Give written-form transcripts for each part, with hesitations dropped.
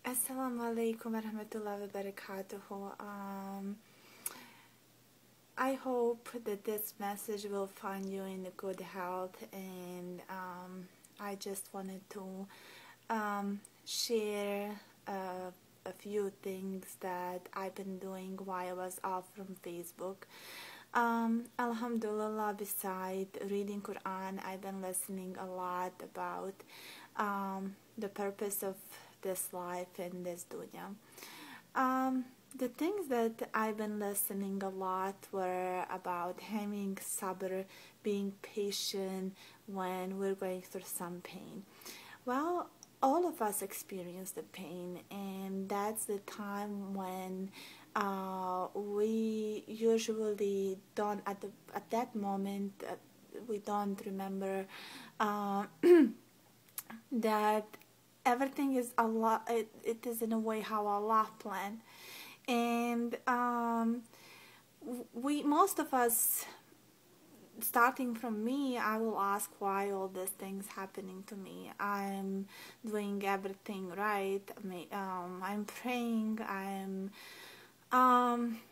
Assalamu alaikum wa rahmatullahi wa barakatuhu. I hope that this message will find you in good health, and I just wanted to share a few things that I've been doing while I was off from Facebook. Alhamdulillah, beside reading Quran, I've been listening a lot about the purpose of this life and this dunya. The things that I've been listening a lot were about having SABR, being patient when we're going through some pain. Well, all of us experience the pain, and that's the time when we usually don't, at that moment, we don't remember that everything is Allah. It is in a way how Allah planned, and most of us, starting from me, I will ask why all these things happening to me. I'm doing everything right. I'm praying. I'm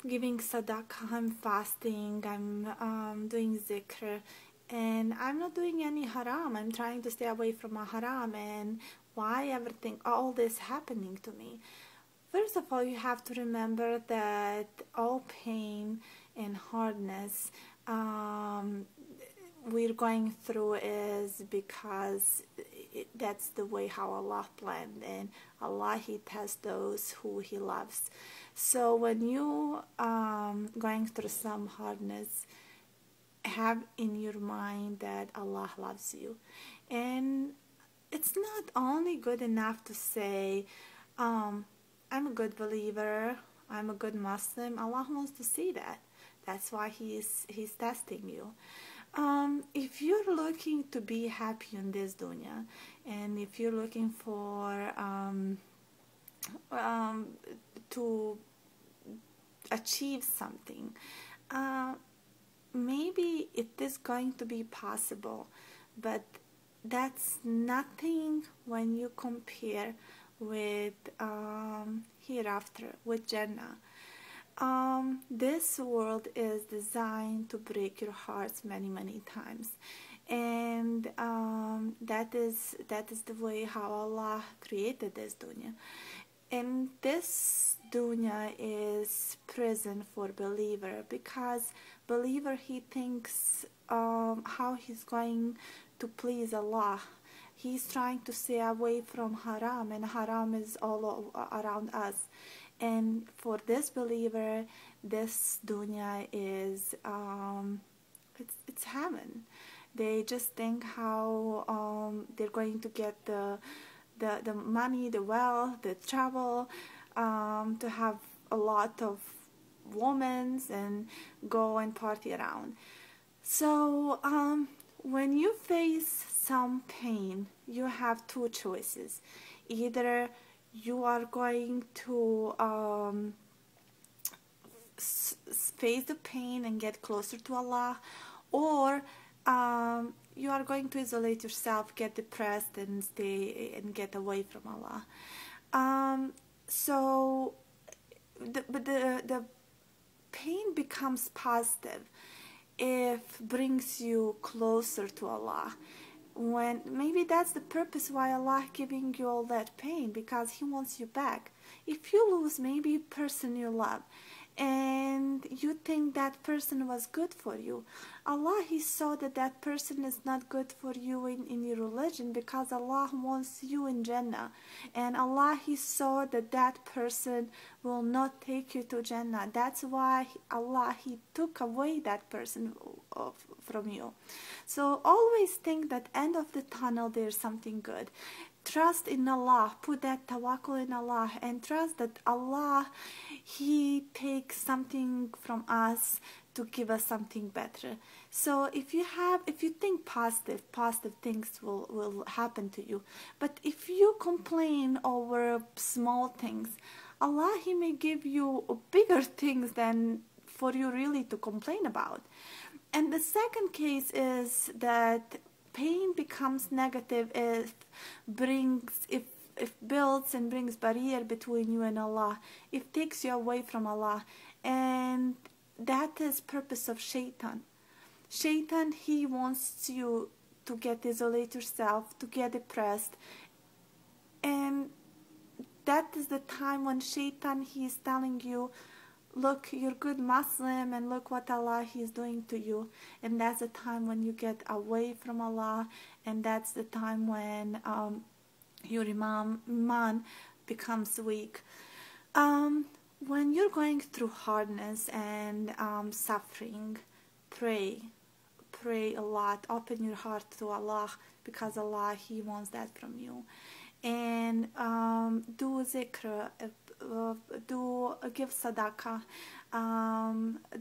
giving sadaqah. I'm fasting. I'm doing zikr. And I'm not doing any haram. I'm trying to stay away from a haram. And why all this happening to me? First of all, you have to remember that all pain and hardness we're going through is because that's the way how Allah planned, and Allah, He tests those who He loves. So when you going through some hardness, have in your mind that Allah loves you. And it's not only good enough to say, I'm a good believer, I'm a good Muslim. Allah wants to see that. That's why He's testing you. If you're looking to be happy in this dunya, and if you're looking for to achieve something, maybe it is going to be possible, but that's nothing when you compare with hereafter, with Jannah. This world is designed to break your hearts many times, and that is the way how Allah created this dunya. And this dunya is prison for believer, because believer, he thinks how he's going to please Allah. He's trying to stay away from haram, and haram is all around us. And for this believer, this dunya is it's heaven. They just think how they're going to get the money, the wealth, the travel, to have a lot of women and go and party around. So when you face some pain, you have two choices. Either you are going to face the pain and get closer to Allah, or you are going to isolate yourself, get depressed, and stay and get away from Allah. So the pain becomes positive if brings you closer to Allah. When maybe that's the purpose why Allah giving you all that pain, because He wants you back. If you lose maybe a person you love, and you think that person was good for you, Allah, He saw that that person is not good for you in your religion, because Allah wants you in Jannah. And Allah, He saw that that person will not take you to Jannah. That's why Allah, He took away that person from you. So always think that end of the tunnel there's something good. Trust in Allah, put that tawakkul in Allah, and trust that Allah, He takes something from us to give us something better. So if you think positive things will happen to you. But if you complain over small things, Allah, He may give you bigger things than for you really to complain about. And the second case is that pain becomes negative if it builds and brings barrier between you and Allah. It takes you away from Allah, and that is purpose of shaitan. Shaitan, he wants you to get isolate yourself, to get depressed, and that is the time when shaitan, he is telling you, look, you're a good Muslim, and look what Allah, he is doing to you. And that's the time when you get away from Allah, and that's the time when your iman becomes weak. When you're going through hardness and suffering, pray a lot. Open your heart to Allah, because Allah, he wants that from you. And do zikr, give sadaqah,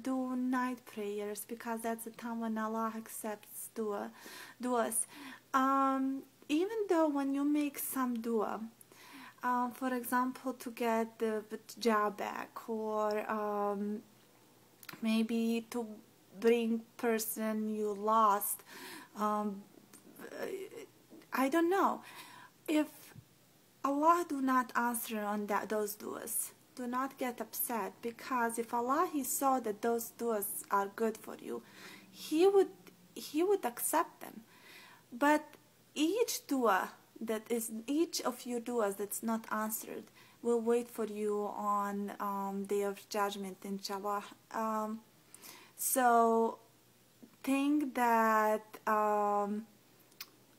do night prayers, because that's the time when Allah accepts duas. Even though when you make some dua, for example, to get the job back, or maybe to bring person you lost, I don't know. If Allah do not answer on those duas, do not get upset, because if Allah, he saw that those duas are good for you, he would accept them. But each of your duas that's not answered will wait for you on Day of Judgment, inshallah. So think that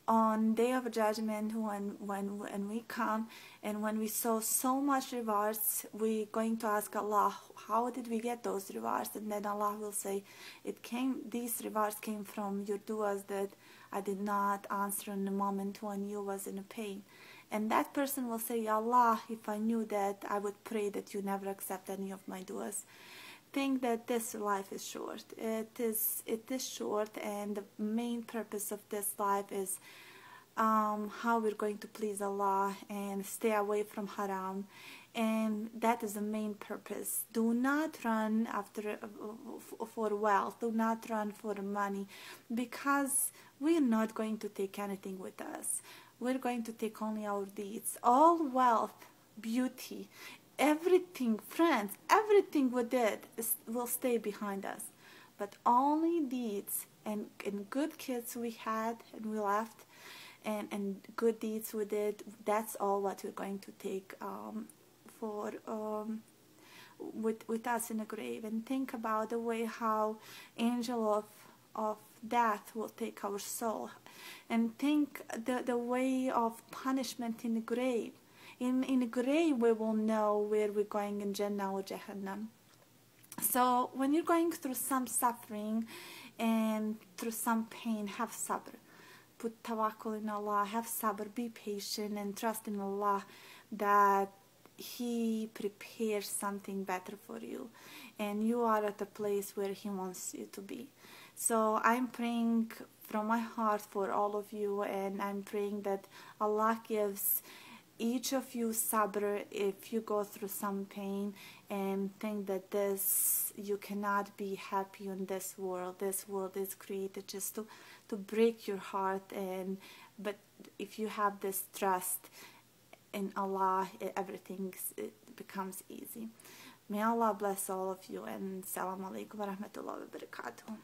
on Day of Judgment, when we come and when we saw so much rewards, we're going to ask Allah, how did we get those rewards? And then Allah will say, these rewards came from your duas that I did not answer in the moment when you was in pain. And that person will say, Ya Allah, if I knew that, I would pray that you never accept any of my duas. Think that this life is short. It is short, and the main purpose of this life is how we're going to please Allah and stay away from haram, and that is the main purpose. Do not run after for wealth. Do not run for money, because we're not going to take anything with us. We're going to take only our deeds. All wealth, beauty, everything, friends, everything we did will stay behind us. But only deeds and good kids we had and we left, and good deeds we did, that's all what we're going to take with us in the grave. And think about the way how angel of death will take our soul, and think the way of punishment in the grave. In the grave, we will know where we're going, in Jannah or Jahannam. So when you're going through some suffering and through some pain, have sabr. Put tawakkul in Allah, have sabr, be patient, and trust in Allah that He prepares something better for you, and you are at a place where He wants you to be. So I'm praying from my heart for all of you, and I'm praying that Allah gives each of you sabr if you go through some pain and think that you cannot be happy in this world. This world is created just to break your heart, but if you have this trust in Allah, everything becomes easy. May Allah bless all of you, and Assalamu alaikum wa rahmatullahi wa barakatuh.